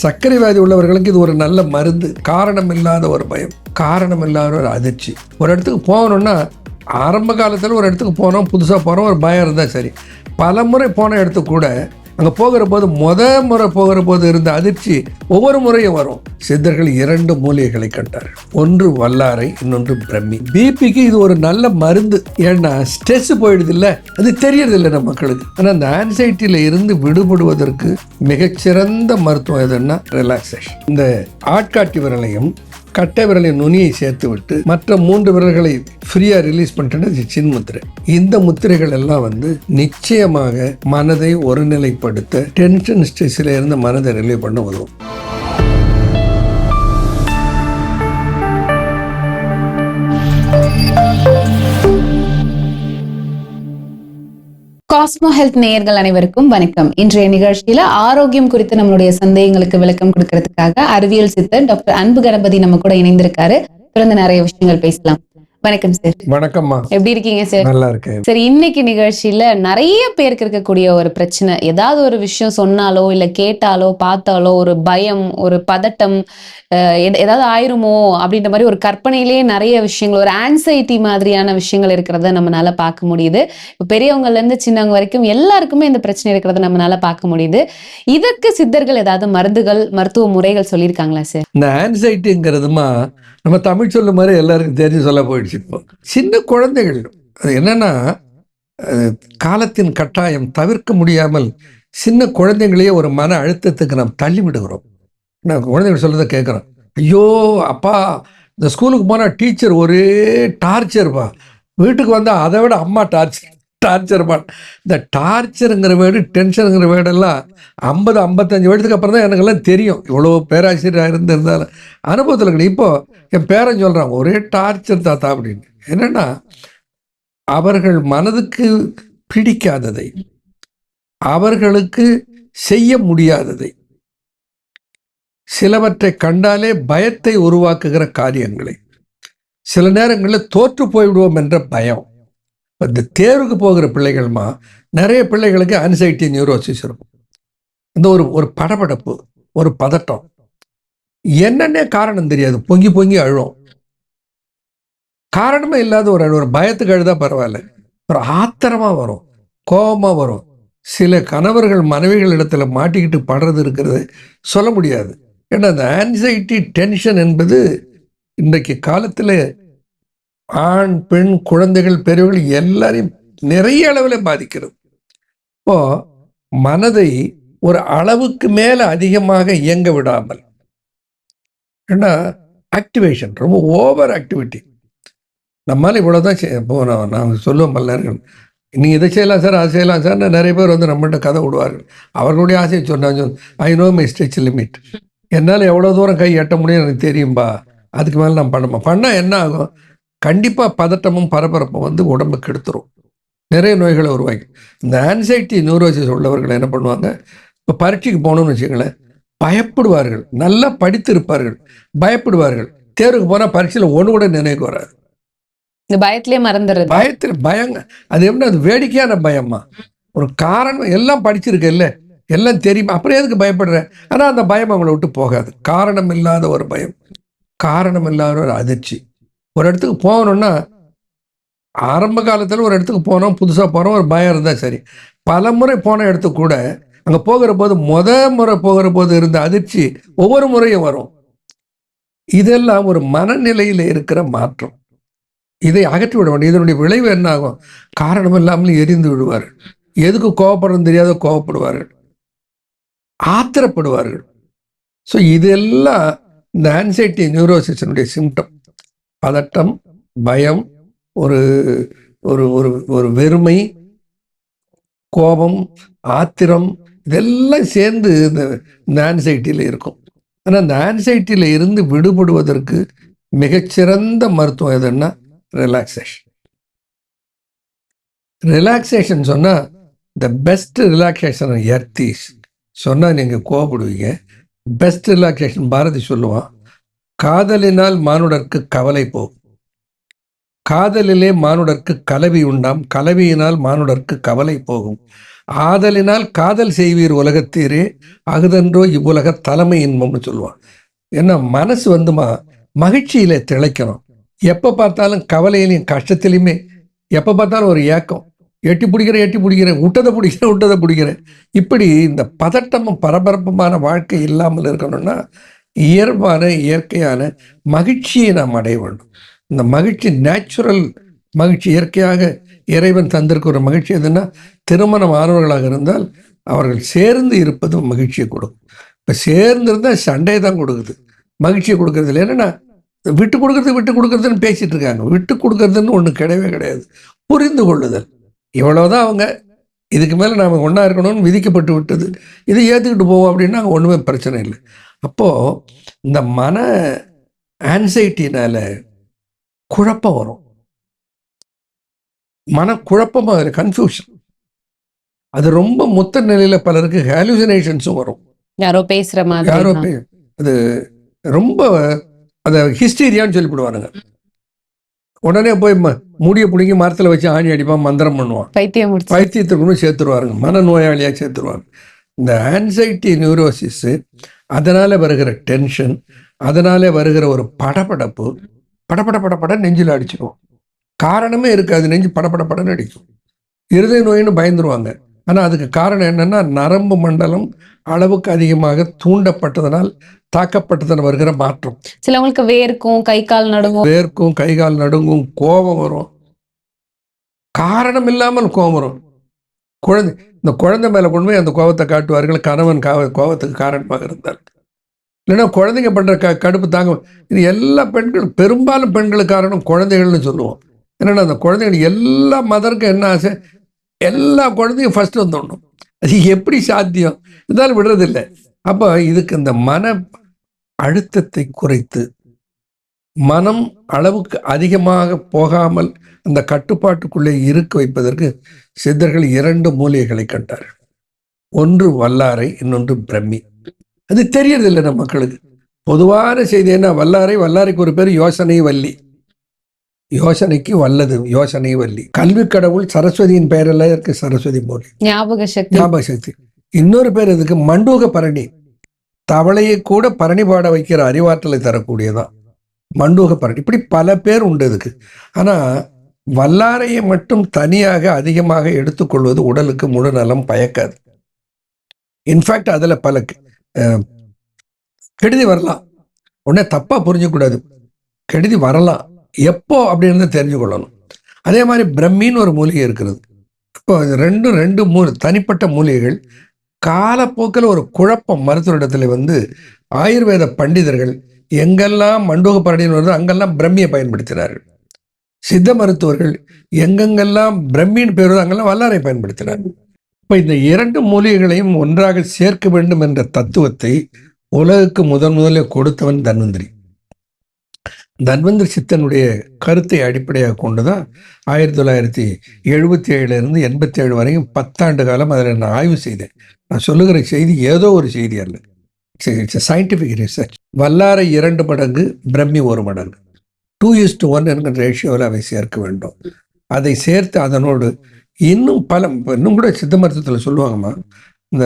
சர்க்கரை வியாதி உள்ளவர்களுக்கு இது ஒரு நல்ல மருந்து. காரணம் இல்லாத ஒரு பயம், காரணம் இல்லாத ஒரு அதிர்ச்சி. ஒரு இடத்துக்கு போகணுன்னா ஆரம்ப காலத்தில் ஒரு இடத்துக்கு போனோம், புதுசாக போகிறோம், ஒரு பயம் இருந்தால் சரி. பல முறை போன இடத்துக்கு கூட அங்கே போகிற போது முறை போகிற போது இருந்த அதிர்ச்சி ஒவ்வொரு முறையும் வரும். சித்தர்கள் 2 மூலிகைகளை கண்டார்கள். ஒன்று வல்லாரை, இன்னொன்று பிரம்மி. பிபிக்கு இது ஒரு நல்ல மருந்து. ஏன்னா ஸ்ட்ரெஸ் போயிடுது இல்லை, அது தெரியறது இல்லை நம்ம மக்களுக்கு. ஆனால் அந்த ஆன்சைட்டியில் இருந்து விடுபடுவதற்கு மிகச்சிறந்த மருத்துவம் எதுன்னா ரிலாக்ஸேஷன். இந்த ஆட்காட்டி விரலையும் கட்டை விரலின் நுனியை சேர்த்து விட்டு மற்ற 3 விரல்களை ஃப்ரீயா ரிலீஸ் பண்ணிட்டு சின் முத்திரை. இந்த முத்திரைகள் எல்லாம் நிச்சயமாக மனதை ஒருநிலைப்படுத்த, டென்ஷன் ஸ்ட்ரெஸ்ல இருந்து மனதை ரிலீவ் பண்ண உதவும். காஸ்மோ ஹெல்த் நேயர்கள் அனைவருக்கும் வணக்கம். இன்றைய நிகழ்ச்சியில ஆரோக்கியம் குறித்து நம்மளுடைய சந்தேகங்களுக்கு விளக்கம் கொடுக்கறதுக்காக அறிவியல் சித்தர் டாக்டர் அன்பு கணபதி நம்ம கூட இணைந்திருக்காரு. தொடர்ந்து நிறைய விஷயங்கள் பேசலாம். வணக்கம் சார். வணக்கம்மா, எப்படி இருக்கீங்க சார்? நல்லா இருக்கேன். சரி, இன்னைக்கு நிகழ்ச்சியில நிறைய பேருக்கு இருக்கக்கூடிய ஒரு பிரச்சனை, ஏதாவது ஒரு விஷயம் சொன்னாலோ இல்ல கேட்டாலோ பார்த்தாலோ ஒரு பயம், ஒரு பதட்டம், ஏதாவது ஆயிருமோ அப்படின்ற மாதிரி ஒரு கற்பனையிலேயே நிறைய விஷயங்கள், ஒரு ஆன்சைட்டி மாதிரியான விஷயங்கள் இருக்கிறத நம்மளால பார்க்க முடியுது. இப்போ பெரியவங்கல இருந்து சின்னவங்க வரைக்கும் எல்லாருக்குமே இந்த பிரச்சனை இருக்கிறத நம்மளால பார்க்க முடியுது. இதற்கு சித்தர்கள் ஏதாவது மருந்துகள், மருத்துவ முறைகள் சொல்லியிருக்காங்களா சார்? இந்த ஆன்சைட்டிங்கிறதுமா நம்ம தமிழ் சொல்லும் மாதிரி எல்லாருக்கும் தெரிஞ்சு சொல்ல போயிடுச்சு. இப்போ சின்ன குழந்தைகள் அது என்னன்னா காலத்தின் கட்டாயம் தவிர்க்க முடியாமல் சின்ன குழந்தைங்களையே ஒரு மன அழுத்தத்துக்கு நாம் தள்ளி விடுகிறோம். நான் குழந்தைகள் சொல்றதை கேட்குறோம். ஐயோ அப்பா, இந்த ஸ்கூலுக்கு போனால் டீச்சர் ஒரே டார்ச்சர்ப்பா, வீட்டுக்கு வந்தால் அதை விட அம்மா டார்ச்சர்ப்பா. இந்த டார்ச்சருங்கிற வேர்டு, டென்ஷனுங்கிற வேர்டெல்லாம் 50-55 வருடத்துக்கு அப்புறம் தான் எனக்கெல்லாம் தெரியும். இவ்வளோ பேராசிரியராக இருந்திருந்தாலும் அனுபவத்தில் கிடையாது. இப்போ என் பேரன் சொல்கிறான், ஒரே டார்ச்சர் தாத்தா அப்படின்னு. என்னென்னா அவர்கள் மனதுக்கு பிடிக்காததை, அவர்களுக்கு செய்ய முடியாததை, சிலவற்றை கண்டாலே பயத்தை உருவாக்குகிற காரியங்களை, சில நேரங்களில் தோற்று போய்விடுவோம் என்ற பயம். இந்த தேர்வுக்கு போகிற பிள்ளைகள்மா நிறைய பிள்ளைகளுக்கு ஆன்சைட்டி நியூரோசிஸ் இருக்கும். இந்த ஒரு படபடப்பு, ஒரு பதட்டம், என்னென்ன காரணம் தெரியாது, பொங்கி பொங்கி அழும். காரணமே இல்லாத ஒரு பயத்துக்கு அழுதா பரவாயில்ல, ஒரு ஆத்திரமா வரும், கோபமா வரும். சில கணவர்கள் மனைவிகள் இடத்துல மாட்டிக்கிட்டு படுறது இருக்கிறது சொல்ல முடியாது. ஏன்னா அந்த ஆன்சைட்டி, டென்ஷன் என்பது இன்றைக்கு காலத்தில் ஆண், பெண், குழந்தைகள், பெரியவர்கள் எல்லாரையும் நிறைய அளவில் பாதிக்கிறது. இப்போ மனதை ஒரு அளவுக்கு மேல அதிகமாக இயங்க விடாமல், ஏன்னா ஆக்டிவேஷன், ரொம்ப ஓவர் ஆக்டிவிட்டி. நம்மளால இவ்வளோதான் போனோம். நாங்கள் சொல்லுவோம் எல்லாருக்கும், நீங்கள் இதை செய்யலாம் சார், அதை செய்யலாம் சார். நிறைய பேர் நம்மள்கிட்ட கதை விடுவார்கள். அவர்களுடைய ஆசையை சொன்னாங்க, I know my stretch limit, என்னால் எவ்வளோ தூரம் கை எட்ட முடியும் எனக்கு தெரியும்பா, அதுக்கு மேலே நான் பண்ணால் என்ன ஆகும்? கண்டிப்பாக பதட்டமும் பரபரப்பும் உடம்பு கெடுத்துரும், நிறைய நோய்களை உருவாக்கி. இந்த ஆன்சைட்டி நியூரோசிஸ் உள்ளவர்கள் என்ன பண்ணுவாங்க, இப்போ பரீட்சைக்கு போகணும்னு வச்சுங்களேன், பயப்படுவார்கள். நல்லா படித்திருப்பார்கள், பயப்படுவார்கள். தேர்வுக்கு போனால் பரீட்சையில் ஒன்று கூட நினைவுக்கு வராது. இந்த பயத்திலே மறந்துடுறது. பயங்க அது எப்படி? அது வேடிக்கையான பயமா? ஒரு காரணம், எல்லாம் படிச்சிருக்க இல்லை, எல்லாம் தெரியுமா, அப்புறம் எதுக்கு பயப்படுறேன்? ஆனால் அந்த பயம் அவங்கள விட்டு போகாது. காரணம் இல்லாத ஒரு பயம், காரணம் இல்லாத ஒரு அதிர்ச்சி. ஒரு இடத்துக்கு போகணுன்னா ஆரம்ப காலத்தில் ஒரு இடத்துக்கு போனோம், புதுசாக போகிறோம், ஒரு பயம் இருந்தால் சரி. பல முறை போன இடத்துக்கு கூட அங்கே போகிற போது முறை போகிற போது இருந்த அதிர்ச்சி ஒவ்வொரு முறையும் வரும். இதெல்லாம் ஒரு மனநிலையில் இருக்கிற மாற்றம். இதை அகற்றி விட வேண்டும். இதனுடைய விளைவு என்ன ஆகும்? காரணம் இல்லாமல் எரிந்து விடுவார்கள். எதுக்கு கோவப்படுறது தெரியாத கோவப்படுவார்கள், ஆத்திரப்படுவார்கள். ஸோ இதெல்லாம் இந்த ஆன்சைட்டி நியூரோசிஸனுடைய சிம்டம். பதட்டம், பயம், ஒரு ஒரு ஒரு ஒரு வெறுமை, கோபம், ஆத்திரம், இதெல்லாம் சேர்ந்து இந்த ஆன்சைட்டியில் இருக்கும். ஆனால் இந்த ஆன்சைட்டியில் இருந்து விடுபடுவதற்கு மிகச்சிறந்த மருத்துவம் எதுன்னா ரிலாக்ஸேஷன். ரிலாக்ஸேஷன் சொன்னால் the best relaxation earth is சொன்னால் நீங்கள் கோவப்படுவீங்க. பெஸ்ட் ரிலாக்ஸேஷன் பாரதி சொல்லுவான், காதலினால் மானுடர்க்கு கவலை போகும், காதலிலே மானுடர்க்கு கலவி உண்டாம், கலவியினால் மானுடர்க்கு கவலை போகும், ஆதலினால் காதல் செய்வீர் உலகத்தீரே அகுதன்றோ இவ்வுலக தலைமை இன்பம்னு சொல்லுவான். ஏன்னா மனசு வந்துமா மகிழ்ச்சியில திளைக்கணும். எப்போ பார்த்தாலும் கவலையிலையும் கஷ்டத்திலையுமே எப்போ பார்த்தாலும் ஒரு ஏக்கம், எட்டி பிடிக்கிறேன், விட்டதை பிடிக்கிறேன். இப்படி இந்த பதட்டமும் பரபரப்புமான வாழ்க்கை இல்லாமல் இருக்கணும்னா இயல்பான இயற்கையான மகிழ்ச்சியை நாம் அடைய வேண்டும். இந்த மகிழ்ச்சி நேச்சுரல் மகிழ்ச்சி, இயற்கையாக இறைவன் தந்திருக்க ஒரு மகிழ்ச்சி எதுன்னா, திருமணம் ஆனவர்களாக இருந்தால் அவர்கள் சேர்ந்து இருப்பது மகிழ்ச்சியை கொடுக்கும். இப்போ சேர்ந்து இருந்தால் சண்டையை தான் கொடுக்குது, மகிழ்ச்சியை கொடுக்கறது இல்லை. என்னன்னா விட்டு கொடுக்கறதுன்னு பேசிட்டு இருக்காங்க. விட்டு கொடுக்கறதுன்னு ஒன்று கிடையவே கிடையாது. புரிந்து கொள்ளுதல் இவ்வளவுதான். அவங்க இதுக்கு மேலே நாம் ஒன்றா இருக்கணும்னு விதிக்கப்பட்டு விட்டது, இதை ஏற்றுக்கிட்டு போவோம் அப்படின்னா ஒன்றுமே பிரச்சனை இல்லை. அப்போது இந்த மன ஆன்சைட்டினால குழப்பம் வரும், மனக்குழப்பமாக கன்ஃபியூஷன். அது ரொம்ப முத்த நிலையில் பலருக்கு ஹாலுசினேஷன்ஸும் வரும். யாரோ பேசுற மாதிரி, அது ரொம்ப அதை ஹிஸ்டீரியான்னு சொல்லிவிடுவானுங்க. உடனே போய் முடிய பிடிங்கி மரத்தில் வச்சு ஆணி அடிப்பான், மந்திரம் பண்ணுவான், பைத்தியத்துக்குன்னு சேர்த்துருவாருங்க, மனநோயாளியாக சேர்த்துருவாங்க. இந்த ஆன்சைட்டி நியூரோசிஸு, அதனால் வருகிற டென்ஷன், அதனால் வருகிற ஒரு படபடப்பு, படபட நெஞ்சில் அடிச்சிடும். காரணமே இருக்காது, நெஞ்சு படபடன்னு அடிக்கும். இருதய நோயின்னு பயந்துருவாங்க. ஆனால் அதுக்கு காரணம் என்னென்னா, நரம்பு மண்டலம் அளவுக்கு அதிகமாக தூண்டப்பட்டதனால் தாக்கப்பட்டதன் வருகிற மாற்றம். சிலவங்களுக்கு வேர்க்கும், கை கால் நடுங்கும், கோபம் வரும், காரணம் இல்லாமல் கோபம் வரும். இந்த குழந்தை மேலே கொண்டு போய் அந்த கோபத்தை காட்டுவார்கள், கணவன் கோபத்துக்கு காரணமாக இருந்தால். இல்லைன்னா குழந்தைங்க பண்ணுற கடுப்பு தாங்க. இது எல்லா பெண்களும், பெரும்பாலும் பெண்களுக்கு காரணம் குழந்தைகள்னு சொல்லுவோம். என்னென்னா அந்த குழந்தைகள், எல்லா மதருக்கும் என்ன ஆசை, எல்லா குழந்தையும் ஃபர்ஸ்ட் வந்துடணும். அது எப்படி சாத்தியம்? இருந்தாலும் விடுறதில்லை. அப்போ இதுக்கு இந்த மன அழுத்தத்தை குறைத்து மனம் அளவுக்கு அதிகமாக போகாமல் அந்த கட்டுப்பாட்டுக்குள்ளே இருக்க வைப்பதற்கு சித்தர்கள் 2 மூலிகைகளை கண்டார்கள். ஒன்று வல்லாரை, இன்னொன்று பிரம்மி. அது தெரியறதில்லை நம்ம மக்களுக்கு. பொதுவான செய்தி என்ன, வல்லாரைக்கு ஒரு பேர் யோசனை வள்ளி, யோசனைக்கு வல்லது யோசனை வள்ளி. கல்வி கடவுள் சரஸ்வதியின் பெயரெல்லாம் இருக்கு, சரஸ்வதி மூலிகை, ஞாபக சக்தி. இன்னொரு பேர் இதுக்கு மண்டூக பரணி, தவளையை கூட பரணி பாட வைக்கிற அறிவாற்றலை தரக்கூடியதான் மண்டூக பரணி. இப்படி பல பேர் உண்டு இதுக்கு. ஆனால் வல்லாரையை மட்டும் தனியாக அதிகமாக எடுத்துக்கொள்வது உடலுக்கு முழு நலம் பயக்காது. இன்ஃபேக்ட் அதில் பல கெடுதி வரலாம். உடனே தப்பாக புரிஞ்சக்கூடாது, கெடுதி வரலாம். எப்போ அப்படின்னு தெரிஞ்சுக்கொள்ளணும். அதே மாதிரி பிரம்மின்னு ஒரு மூலிகை இருக்கிறது. இப்போ ரெண்டு தனிப்பட்ட மூலிகைகள். காலப்போக்கில் ஒரு குழப்பம் மருத்துவரிடத்துல ஆயுர்வேத பண்டிதர்கள் எங்கெல்லாம் மண்டூக பரணின்னு வருதோ அங்கெல்லாம் பிரம்மியை பயன்படுத்தினார்கள். சித்த மருத்துவர்கள் எங்கெங்கெல்லாம் பிரம்மின்னு பேர் வருதோ அங்கெல்லாம் வல்லாரை பயன்படுத்தினார்கள். இப்போ இந்த 2 மூலிகைகளையும் ஒன்றாக சேர்க்க வேண்டும் என்ற தத்துவத்தை உலகுக்கு முதலில் கொடுத்தவன் தன்வந்திரி. தன்வந்திரி சித்தனுடைய கருத்தை அடிப்படையாக கொண்டுதான் 1977 87 வரையும் 10 ஆண்டு காலம் அதில் நான் ஆய்வு செய்தேன். நான் சொல்லுகிற செய்தி ஏதோ ஒரு செய்தி அல்ல, இட்ஸ் சயின்டிஃபிக் ரிசர்ச். வல்லாரை 2 மடங்கு, பிரம்மி 1 மடங்கு, 2:1 என்கிற ரேஷியோவில் அவை சேர்க்க வேண்டும். அதை சேர்த்து அதனோடு இன்னும் கூட சித்த மருத்துவத்தில் சொல்லுவாங்கம்மா, இந்த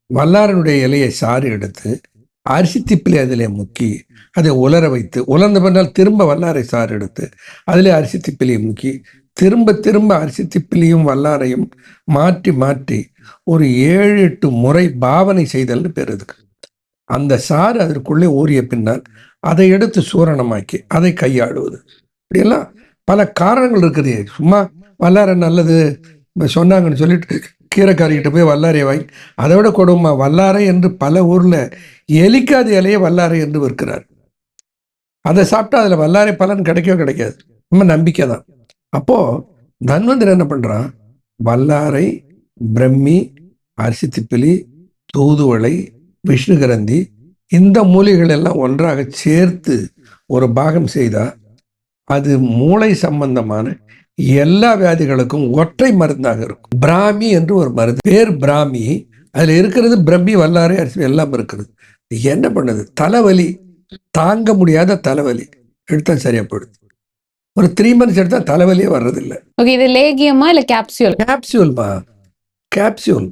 வல்லாரனுடைய இலையை சாறு எடுத்து அரிசி திப்பிலே அதிலே முக்கி அதை உலர வைத்து, உலர்ந்த பின்னால் திரும்ப வல்லாரை சாறு எடுத்து அதிலே அரிசி திப்பிலையை முக்கி திரும்ப அரிசி திப்பிலையும் வல்லாரையும் மாற்றி ஒரு 7-8 முறை பாவனை செய்தல்னு பேர் இருக்கு. அந்த சாறு அதற்குள்ளே ஊறிய பின்னால் அதை எடுத்து சூரணமாக்கி அதை கையாளுவது. இப்படியெல்லாம் பல காரணங்கள் இருக்குது. சும்மா வல்லாரை நல்லது சொன்னாங்கன்னு சொல்லிட்டு கீரைக்காரிக்கிட்ட போய் வல்லாரையை வாங்கி, அதை விட கொடுமா, வல்லாரை என்று பல ஊரில் எலிக்காத இலையை வல்லாரை என்று விற்கிறார். அதை சாப்பிட்டா அதில் வல்லாரை பலன் கிடைக்காது, ரொம்ப நம்பிக்கை தான். அப்போது தன்வந்திரி என்ன பண்ணுறான், வல்லாரை, பிரம்மி, அரிசி திப்பிலி, தூதுவளை, விஷ்ணுகரந்தி, இந்த மூலிகைகள் எல்லாம் ஒன்றாக சேர்த்து ஒரு பாகம் செய்தால் அது மூளை சம்பந்தமான எல்லா வியாதிகளுக்கும் ஒற்றை மருந்தாக இருக்கும். பிராமி என்று ஒரு மருந்து, பேர் பிராமி. அதில் இருக்கிறது பிரம்மி, வல்லாரை, அரிசி எல்லாம் இருக்கிறது. என்ன பண்ணுது, தலைவலி, தாங்க முடியாத தலைவலி எடுத்தா சரியா போயிடுது. ஒரு 3 months எடுத்தா தலைவலியே வர்றதில்லை. இது லேகியமா இல்லை கேப்சூல்மா? கேப்சியூல்.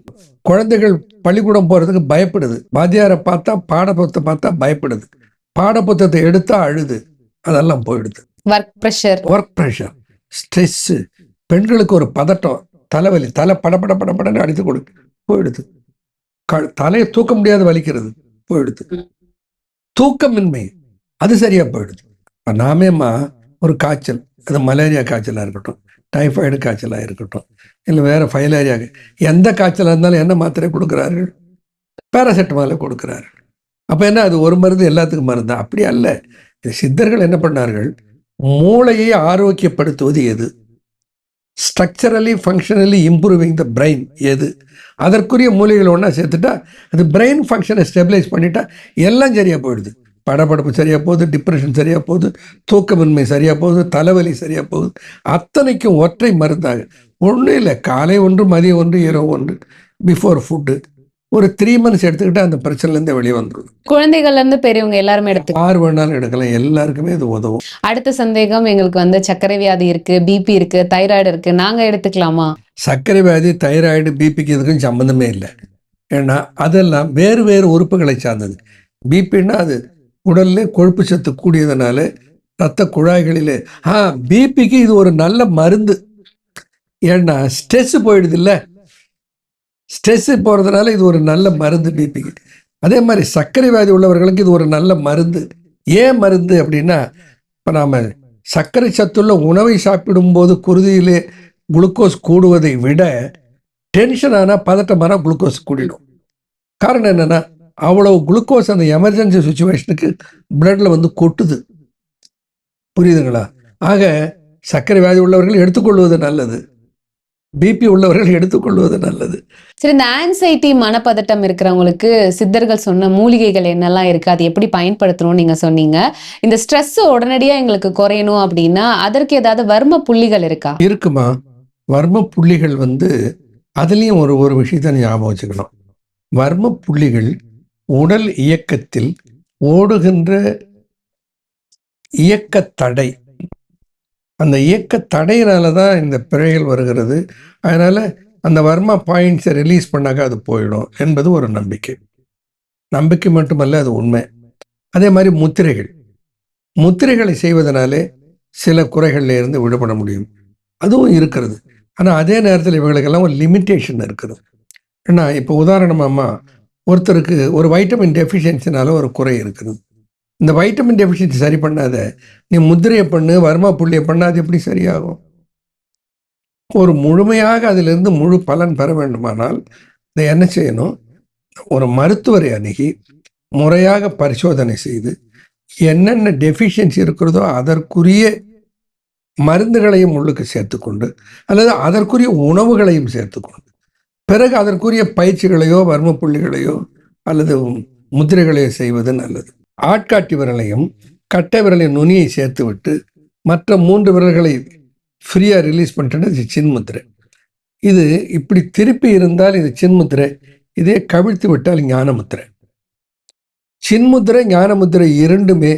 குழந்தைகள் பள்ளிக்கூடம் போகிறதுக்கு பயப்படுது. வாத்தியாரை பார்த்தா, பாடப்புத்தகத்தை பார்த்தா பயப்படுது. பாடப்புத்தகத்தை எடுத்தா அழுது. அதெல்லாம் போயிடுது. Work pressure, work pressure, stress, பெண்களுக்கு ஒரு பதட்டம், தலைவலி, தலை படபட படபடன்னு அடித்து கொடு போயிடுது. தலையை தூக்க முடியாத வலிக்கிறது போயிடுது. தூக்கமின்மை அது சரியாக போயிடுது. இப்போ நாமேம்மா ஒரு காய்ச்சல், அது மலேரியா காய்ச்சலாக இருக்கட்டும், டைஃபாய்டு காய்ச்சலாக இருக்கட்டும், இல்லை வேறு ஃபைலேரியா, எந்த காய்ச்சலாக இருந்தாலும் என்ன மாத்திரை கொடுக்குறார்கள்? பேராசிட்டமாலை கொடுக்குறார்கள். அப்போ என்ன, அது ஒரு மருந்து எல்லாத்துக்கும் மருந்து? அப்படி அல்ல. சித்தர்கள் என்ன பண்ணார்கள்? மூளையை ஆரோக்கியப்படுத்துவது எது, structurally functionally improving the brain எது, அதற்குரிய மூலிகைகள் ஒன்றா சேர்த்துட்டா அது பிரெயின் ஃபங்க்ஷனை ஸ்டெபிலைஸ் பண்ணிட்டா எல்லாம் சரியாக போயிடுது. படபடப்பு சரியாக போகுது, டிப்ரெஷன் சரியாக போகுது, தூக்கமின்மை சரியாக போகுது, தலைவலி சரியாக போகுது. அத்தனைக்கும் ஒற்றை மருந்தாக ஒன்றும் இல்லை. காலை ஒன்று, மதியம் ஒன்று, இரவு ஒன்று, பிஃபோர் ஃபுட்டு. ஒரு 3 months எடுத்துக்கிட்டால் அந்த பிரச்சனைலேருந்து வெளியே வந்துடும். குழந்தைகள்லேருந்து பெரியவங்க எல்லாருமே எடுத்துக்கலாம். யார் வேணாலும் எடுக்கலாம், எல்லாருக்குமே இது உதவும். அடுத்த சந்தேகம், எங்களுக்கு சர்க்கரை வியாதி இருக்கு, பிபி இருக்கு, தைராய்டு இருக்கு, நாங்க எடுத்துக்கலாமா? சர்க்கரை வியாதி, தைராய்டு, பிபிக்கு இதுக்கும் சம்மந்தமே இல்லை. ஏன்னா அதெல்லாம் வேறு வேறு உறுப்புகளை சார்ந்தது. பிபின்னா அது உடல்ல கொழுப்பு சத்து கூடியதுனால ரத்த குழாய்களிலே. பிபிக்கு இது ஒரு நல்ல மருந்து. ஏன்னா ஸ்ட்ரெஸ் போயிடுது இல்லை, ஸ்ட்ரெஸ் போகிறதுனால இது ஒரு நல்ல மருந்து பிபிக்கு. அதே மாதிரி சர்க்கரை வியாதி உள்ளவர்களுக்கு இது ஒரு நல்ல மருந்து. ஏன் மருந்து அப்படின்னா, இப்போ நாம் சர்க்கரை சத்துள்ள உணவை சாப்பிடும்போது குருதியிலே குளுக்கோஸ் கூடுவதை விட டென்ஷன் ஆனால், பதட்டமான குளுக்கோஸ் கூடிடும். காரணம் என்னென்னா, அவ்வளவு குளுக்கோஸ் அந்த எமர்ஜென்சி சுச்சுவேஷனுக்கு பிளட்ல கொட்டுது. புரியுதுங்களா? ஆக சர்க்கரை வியாதி உள்ளவர்கள் எடுத்துக்கொள்வது நல்லது, பிபி உள்ளவர்கள் எடுத்துக்கொள்வது நல்லது. சரி, இந்த ஆன்சைட்டி, மனப்பதட்டம் இருக்கிறவங்களுக்கு சித்தர்கள் சொன்ன மூலிகைகள் என்னெல்லாம் இருக்கு, அது எப்படி பயன்படுத்தணும்னு நீங்க சொன்னீங்க. இந்த ஸ்ட்ரெஸ் உடனடியா எங்களுக்கு குறையணும் அப்படின்னா அதற்கு ஏதாவது வர்ம புள்ளிகள் இருக்கா? இருக்குமா? வர்ம புள்ளிகள் அதுலேயும் ஒரு விஷயத்தை ஞாபகம் வச்சுக்கணும். வர்ம புள்ளிகள் உடல் இயக்கத்தில் ஓடுகின்ற இயக்க தடை, அந்த இயக்க தடையினால தான் இந்த பிழைகள் வருகிறது. அதனால அந்த வர்மா பாயிண்ட்ஸை ரிலீஸ் பண்ணாக்க அது போயிடும் என்பது ஒரு நம்பிக்கை. நம்பிக்கை மட்டுமல்ல, அது உண்மை. அதே மாதிரி முத்திரைகளை செய்வதனாலே சில குறைகளில் இருந்து விடுபட முடியும், அதுவும் இருக்கிறது. ஆனால் அதே நேரத்தில் இவங்களுக்கெல்லாம் ஒரு லிமிட்டேஷன் இருக்குது. ஏன்னா இப்போ உதாரணமாம்மா, ஒருத்தருக்கு ஒரு வைட்டமின் டெஃபிஷியன்சினால ஒரு குறை இருக்குது. இந்த வைட்டமின் டெஃபிஷியன்சி சரி பண்ணாத நீ முத்திரையை பண்ணு, வர்மா புள்ளியை பண்ண, அது எப்படி சரியாகும்? ஒரு முழுமையாக அதிலிருந்து முழு பலன் பெற வேண்டுமானால் இதை என்ன செய்யணும்? ஒரு மருத்துவரை அணுகி முறையாக பரிசோதனை செய்து என்னென்ன டெஃபிஷியன்சி இருக்கிறதோ அதற்குரிய மருந்துகளையும் உள்ளுக்கு சேர்த்துக்கொண்டு, அல்லது அதற்குரிய உணவுகளையும் சேர்த்துக்கொண்டு, பிறகு அதற்குரிய பயிற்சிகளையோ வர்ம புள்ளிகளையோ அல்லது முத்திரைகளையோ செய்வது நல்லது. ஆட்காட்டி விரலையும் கட்டை விரலின் நுனியை சேர்த்து விட்டு மற்ற 3 விரல்களை ஃப்ரீயாக ரிலீஸ் பண்ணிட்டு சின்முத்திரை. இது இப்படி திருப்பி இருந்தால் இது சின்முத்திரை, இதே கவிழ்த்து விட்டால் ஞானமுத்திரை. சின்முத்திரை, ஞானமுத்திரை இரண்டுமே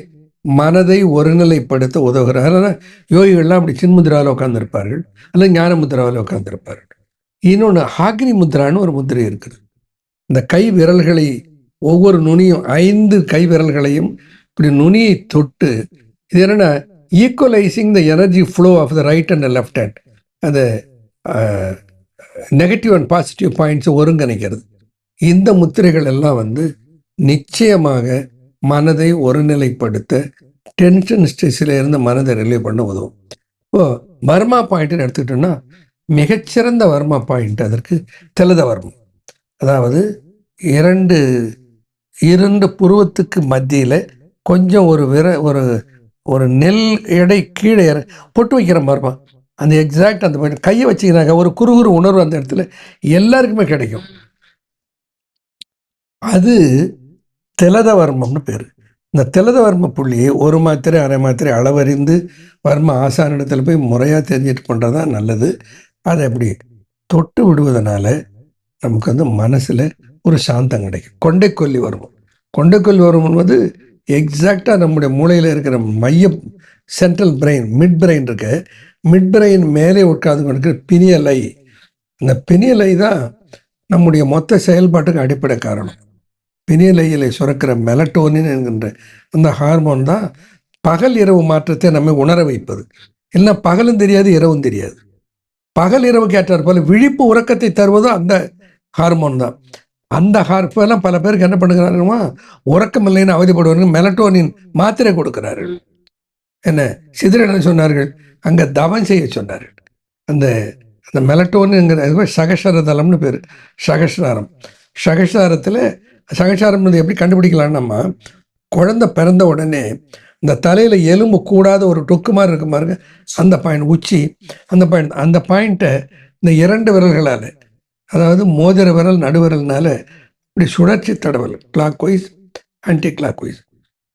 மனதை ஒருநிலைப்படுத்த உதவுகிறார். அதனால் யோகிகள்லாம் அப்படி சின்முத்திராவில் உட்காந்துருப்பார்கள், அல்லது ஞானமுத்திராவில் உட்காந்துருப்பார்கள். இன்னொன்று ஆக்னி முத்திரான்னு ஒரு முத்திரை இருக்குது. இந்த கை விரல்களை ஒவ்வொரு நுனியும் 5 கை விரல்களையும் இப்படி நுனியை தொட்டு, இது என்னென்னா equalising the energy flow of the right and left hand, அந்த நெகட்டிவ் அண்ட் பாசிட்டிவ் பாயிண்ட்ஸை ஒருங்கிணைக்கிறது. இந்த முத்திரைகள் எல்லாம் நிச்சயமாக மனதை ஒருநிலைப்படுத்த, டென்ஷன் ஸ்ட்ரெஸ்ஸில் இருந்து மனதை ரிலீவ் பண்ண உதவும். இப்போது வர்மா பாயிண்ட்னு எடுத்துக்கிட்டோன்னா, மிகச்சிறந்த வர்மா பாயிண்ட் அதற்கு தெலத வர்மம். அதாவது இரண்டு புருவத்துக்கு மத்தியில் கொஞ்சம் ஒரு நெல் எடை கீழே பொட்டு வைக்கிற மர்மா, அந்த எக்ஸாக்ட் அந்த பாயிண்ட் கையை வச்சிக்கிறாங்க, ஒரு குறுகுறு உணர்வு அந்த இடத்துல எல்லாருக்குமே கிடைக்கும். அது தெலத வர்மம்னு பேர். இந்த தெலத வர்ம புள்ளியை 1 மாத்திரை 1/2 மாத்திரை அளவறிந்து வர்ம ஆசானிடத்தில் போய் முறையாக தெரிஞ்சிட்டு பண்ணுறது தான் நல்லது. அதை அப்படி தொட்டு விடுவதனால நமக்கு மனசில் ஒரு சாந்தம் கிடைக்கும். கொண்டைக்கொல்லி வர்மம் எக்ஸாக்டாக நம்முடைய மூளையில் இருக்கிற மைய central brain, mid brain mid brain மேலே உட்கார்ந்து கொண்டிருக்கிற பினியல் ஐ. இந்த பினியல் ஐ தான் நம்முடைய மொத்த செயல்பாட்டுக்கு அடிப்படை காரணம். பினியலையிலே சுரக்கிற மெலட்டோனின் என்கின்ற அந்த ஹார்மோன் தான் பகல் இரவு மாற்றத்தை நம்மை உணர வைப்பது. இல்லை பகலும் தெரியாது இரவும் தெரியாது. பகல் இரவுக்கு ஏற்றார் போல விழிப்பு உறக்கத்தை தருவதும் அந்த ஹார்மோன் தான். அந்த ஹார்மோன் பல பேருக்கு என்ன பண்ணுகிறாருமா, உறக்கம் இல்லைன்னு அவதிப்படுவாங்க, மெலட்டோனின் மாத்திரை கொடுக்கிறார்கள். என்ன சிதறன் சொன்னார்கள், அங்கே தவம் செய்ய சொன்னார்கள். அந்த அந்த மெலட்டோனுங்கிற சகசரதலம்னு பேர். சகசாரம் சகசாரம் எப்படி கண்டுபிடிக்கலாம், நம்ம குழந்தை பிறந்த உடனே இந்த தலையில் எலும்பு கூடாத ஒரு டொக்கு மாதிரி இருக்க பாருங்க, அந்த பாயிண்ட் உச்சி, அந்த பாயிண்ட்டை இந்த 2 விரல்களால், அதாவது மோதிர விரல் நடுவிரல்னால இப்படி சுழற்சி தடவல், clockwise anticlockwise,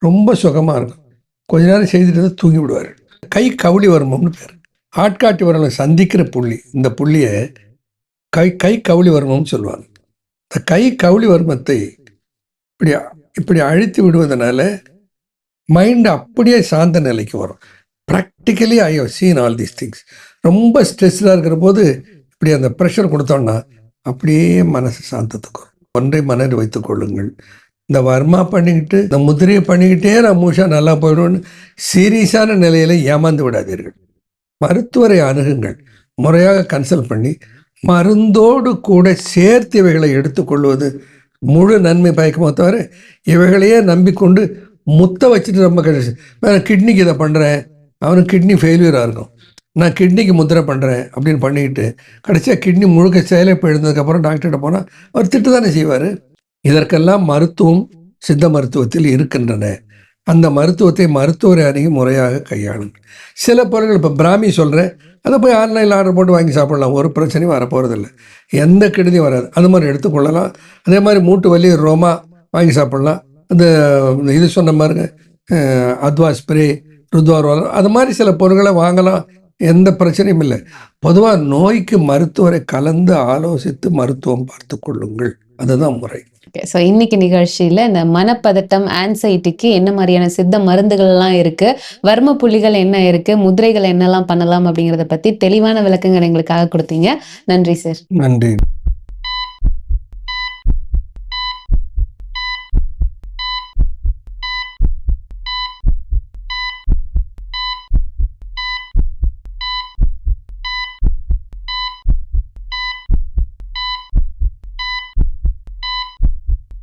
ரொம்ப சுகமாக இருக்கும். கொஞ்ச நேரம் செய்துட்டு தூங்கி விடுவார். கை கவுளி வருமம்னு பேர். ஆட்காட்டி விரலை சந்திக்கிற புள்ளி, இந்த புள்ளியை கை கவுளி வருமம்னு சொல்லுவாங்க. இந்த கை கவுளி வருமத்தை இப்படி அழுத்தி விடுவதனால மைண்ட் அப்படியே சாந்த நிலைக்கு வரும். Practically I have seen all these things. ரொம்ப ஸ்ட்ரெஸ்ஸாக இருக்கிற போது இப்படி அந்த ப்ரெஷர் கொடுத்தோன்னா அப்படியே மனசு சாந்தத்துக்கு வரும். ஒன்றை மனதில் வைத்துக் கொள்ளுங்கள், இந்த வர்மா பண்ணிக்கிட்டு இந்த முதிரையை பண்ணிக்கிட்டே நான் மூஷா நல்லா போயிடுவேன்னு சீரியஸான நிலையில் ஏமாந்து விடாதீர்கள். மருத்துவரை அணுகுங்கள், முறையாக கன்சல்ட் பண்ணி மருந்தோடு கூட சேர்த்து இவைகளை எடுத்துக்கொள்வது முழு நன்மை பயக்குமோ தவிர இவைகளையே நம்பிக்கொண்டு முத்த வச்சுட்டு ரொம்ப கடைசி நான் கிட்னிக்கு இதை பண்ணுறேன், அவனுக்கு கிட்னி ஃபெயிலியராக இருக்கும், நான் கிட்னிக்கு முத்திரை பண்ணுறேன் அப்படின்னு பண்ணிக்கிட்டு கடைசியாக கிட்னி முழுக்க செயலிழப்பு எழுந்ததுக்கப்புறம் டாக்டர்கிட்ட போனால் அவர் திட்டு தானே செய்வார். இதற்கெல்லாம் மருத்துவம் சித்த மருத்துவத்தில் இருக்கின்றன. அந்த மருத்துவத்தை மருத்துவரை அணுகி முறையாக கையாளுங்கள். சில பொருட்கள் இப்போ பிராமி சொல்கிறேன், அதை போய் ஆன்லைனில் ஆர்டர் போட்டு வாங்கி சாப்பிடலாம், ஒரு பிரச்சனையும் வரப்போகிறதில்ல, எந்த கெடுதியும் வராது. அது மாதிரி எடுத்துக்கொள்ளலாம். அதே மாதிரி மூட்டு வலி ரோமா வாங்கி சாப்பிட்லாம். அந்த இது சொன்ன மாதிரிங்க அத்வா ஸ்ப்ரே, ருத்வார், அது மாதிரி சில பொருட்களை வாங்கலாம், எந்த பிரச்சனையும் இல்லை. பொதுவாக நோய்க்கு மருத்துவரை கலந்து ஆலோசித்து மருத்துவம் பார்த்து கொள்ளுங்கள், அதுதான் முறை. ஸோ இன்னைக்கு நிகழ்ச்சியில் இந்த மனப்பதட்டம், ஆன்சைட்டிக்கு என்ன மாதிரியான சித்த மருந்துகள்லாம் இருக்குது, வர்ம புள்ளிகள் என்ன இருக்குது, முதிரைகள் என்னெல்லாம் பண்ணலாம் அப்படிங்கிறத பற்றி தெளிவான விளக்கங்கள் எங்களுக்காக கொடுத்தீங்க. நன்றி சார். நன்றி.